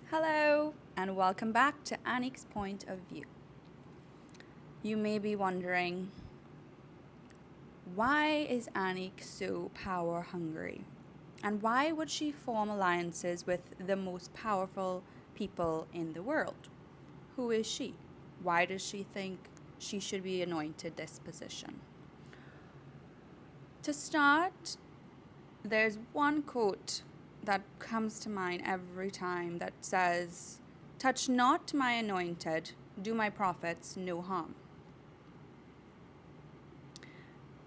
Hello, and welcome back to Annick's Point of View. You may be wondering, why is Annick so power hungry? And why would she form alliances with the most powerful people in the world? Who is she? Why does she think she should be anointed this position? To start, there's one quote that comes to mind every time that says, "Touch not my anointed, do my prophets no harm."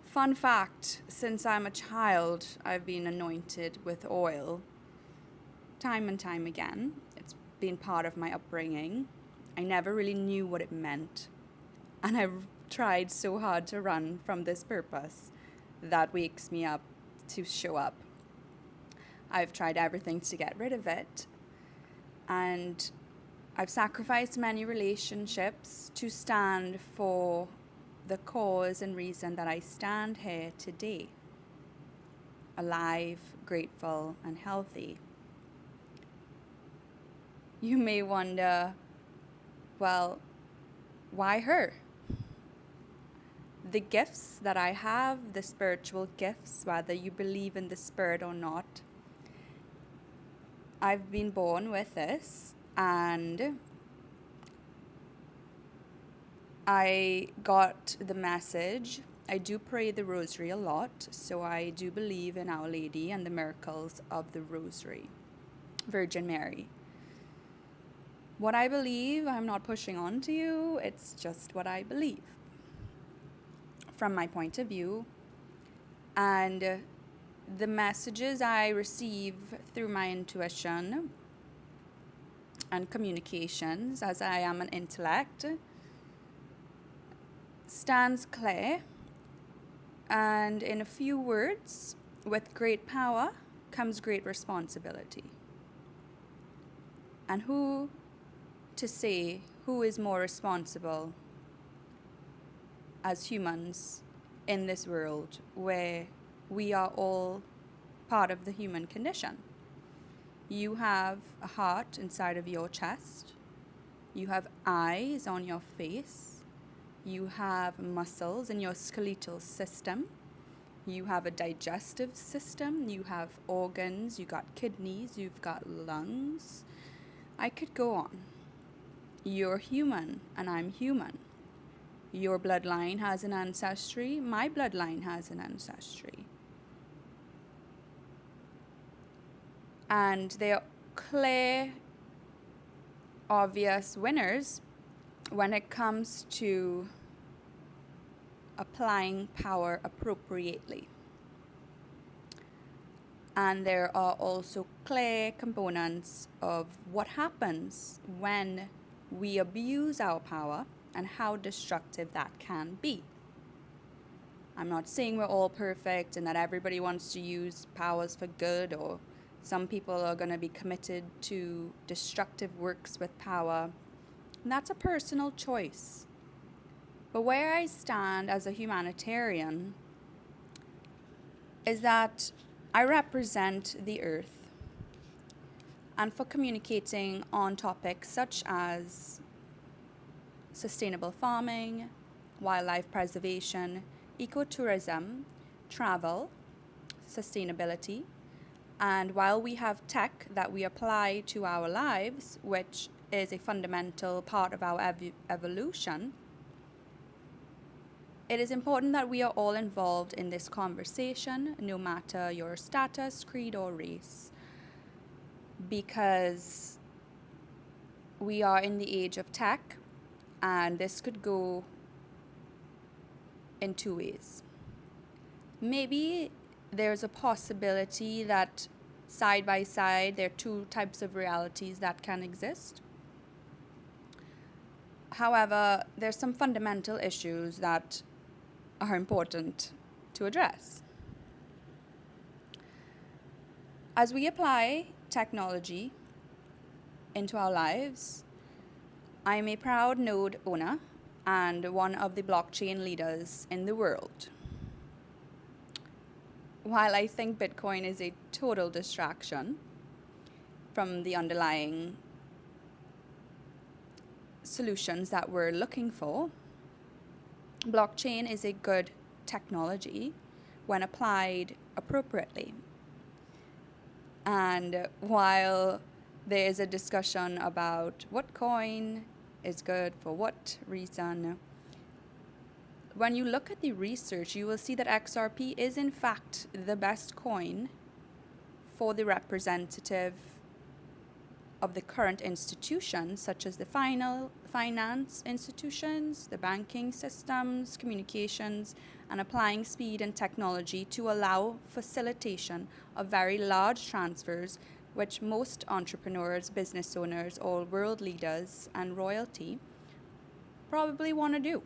Fun fact, since I'm a child, I've been anointed with oil time and time again. It's been part of my upbringing. I never really knew what it meant, and I've tried so hard to run from this purpose that wakes me up to show up. I've tried everything to get rid of it, and I've sacrificed many relationships to stand for the cause and reason that I stand here today, alive, grateful, and healthy. You may wonder, well, why her? The gifts that I have, the spiritual gifts, whether you believe in the spirit or not, I've been born with this, and I got the message. I do pray the rosary a lot, so I do believe in Our Lady and the miracles of the rosary, Virgin Mary. What I believe, I'm not pushing on to you, it's just what I believe from my point of view. And the messages I receive through my intuition and communications, as I am an intellect, stands clear, and in a few words, with great power comes great responsibility. And who to say who is more responsible as humans in this world where we are all part of the human condition? You have a heart inside of your chest. You have eyes on your face. You have muscles in your skeletal system. You have a digestive system. You have organs. You got kidneys. You've got lungs. I could go on. You're human and I'm human. Your bloodline has an ancestry. My bloodline has an ancestry. And they are clear, obvious winners when it comes to applying power appropriately. And there are also clear components of what happens when we abuse our power and how destructive that can be. I'm not saying we're all perfect and that everybody wants to use powers for good, or some people are going to be committed to destructive works with power. And that's a personal choice. But where I stand as a humanitarian is that I represent the earth. And for communicating on topics such as sustainable farming, wildlife preservation, ecotourism, travel, sustainability, and while we have tech that we apply to our lives, which is a fundamental part of our evolution, it is important that we are all involved in this conversation, no matter your status, creed, or race, because we are in the age of tech, and this could go in two ways. Maybe there's a possibility that side by side there are two types of realities that can exist. However, there's some fundamental issues that are important to address. As we apply technology into our lives, I'm a proud node owner and one of the blockchain leaders in the world. While I think Bitcoin is a total distraction from the underlying solutions that we're looking for, blockchain is a good technology when applied appropriately. And while there is a discussion about what coin is good for what reason, when you look at the research, you will see that XRP is in fact the best coin for the representative of the current institutions, such as the finance institutions, the banking systems, communications, and applying speed and technology to allow facilitation of very large transfers, which most entrepreneurs, business owners, or world leaders and royalty probably want to do.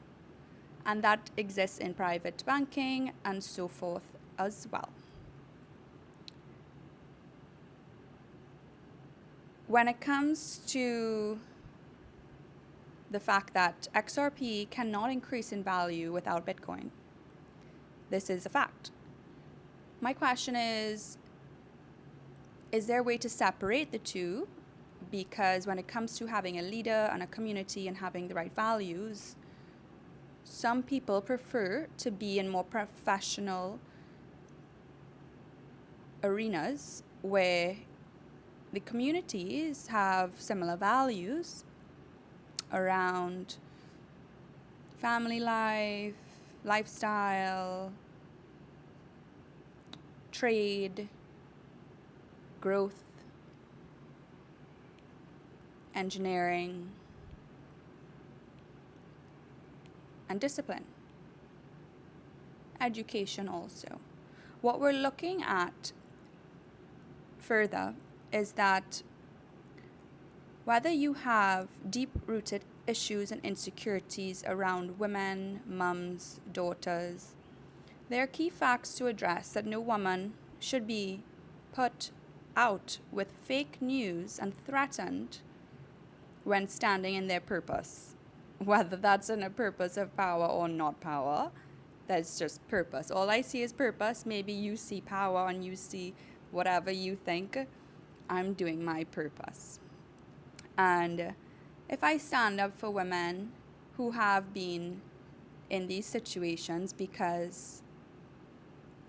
And that exists in private banking and so forth as well. When it comes to the fact that XRP cannot increase in value without Bitcoin, this is a fact. My question is there a way to separate the two? Because when it comes to having a leader and a community and having the right values, some people prefer to be in more professional arenas where the communities have similar values around family life, lifestyle, trade, growth, engineering, and discipline. Education also. What we're looking at further is that whether you have deep-rooted issues and insecurities around women, mums, daughters, there are key facts to address that no woman should be put out with fake news and threatened when standing in their purpose. Whether that's in a purpose of power or not power, that's just purpose. All I see is purpose. Maybe you see power and you see whatever you think. I'm doing my purpose. And if I stand up for women who have been in these situations, because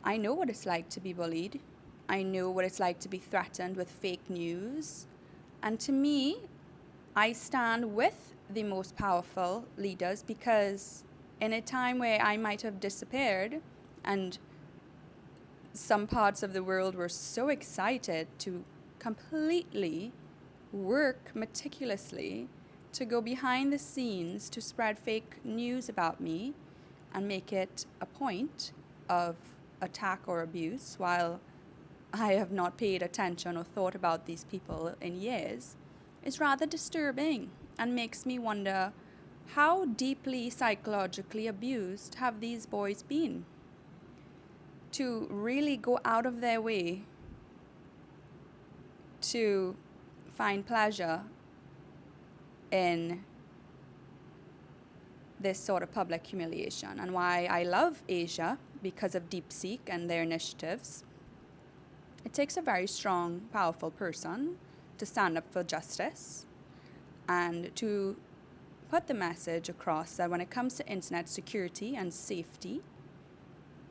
I know what it's like to be bullied, I know what it's like to be threatened with fake news, and to me, I stand with the most powerful leaders, because in a time where I might have disappeared and some parts of the world were so excited to completely work meticulously to go behind the scenes to spread fake news about me and make it a point of attack or abuse, while I have not paid attention or thought about these people in years, is rather disturbing and makes me wonder, how deeply psychologically abused have these boys been to really go out of their way to find pleasure in this sort of public humiliation. And why I love Asia, because of DeepSeek and their initiatives. It takes a very strong, powerful person to stand up for justice and to put the message across that when it comes to internet security and safety,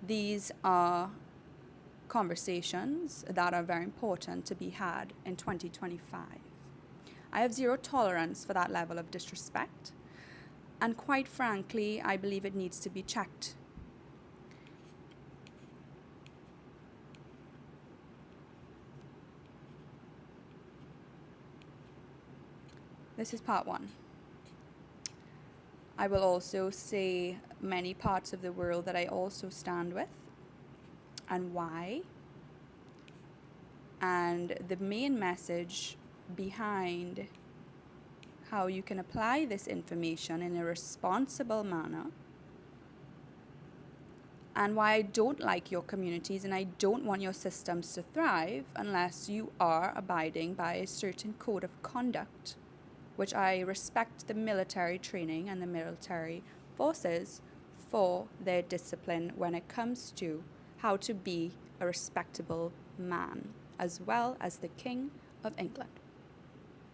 these are conversations that are very important to be had in 2025. I have zero tolerance for that level of disrespect, and quite frankly, I believe it needs to be checked. This is part one. I will also say many parts of the world that I also stand with and why. And the main message behind how you can apply this information in a responsible manner, and why I don't like your communities and I don't want your systems to thrive unless you are abiding by a certain code of conduct, which I respect the military training and the military forces for their discipline when it comes to how to be a respectable man, as well as the King of England.